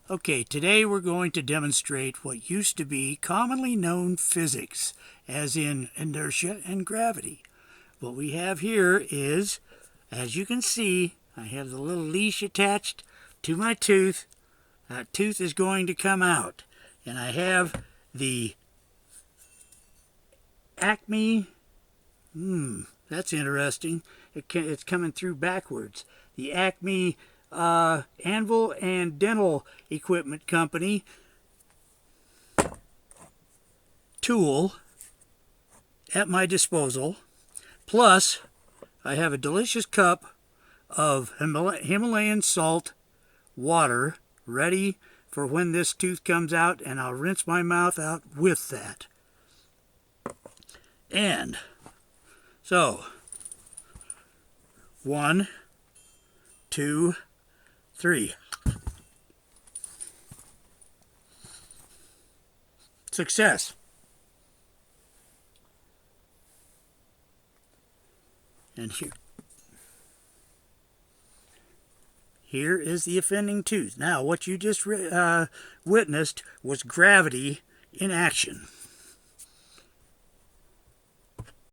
Okay, today we're going to demonstrate what used to be commonly known physics, as in inertia and gravity. What we have here is, as you can see, I have the little leash attached to my tooth. That tooth is going to come out. And I have the ACME, that's interesting. It's coming through backwards. The ACME Anvil and Dental Equipment Company tool at my disposal. Plus, I have a delicious cup of Himalayan salt water ready for when this tooth comes out, and I'll rinse my mouth out with that. And so, 1, 2, 3. Success. And here is the offending tooth. Now, what you just witnessed was gravity in action.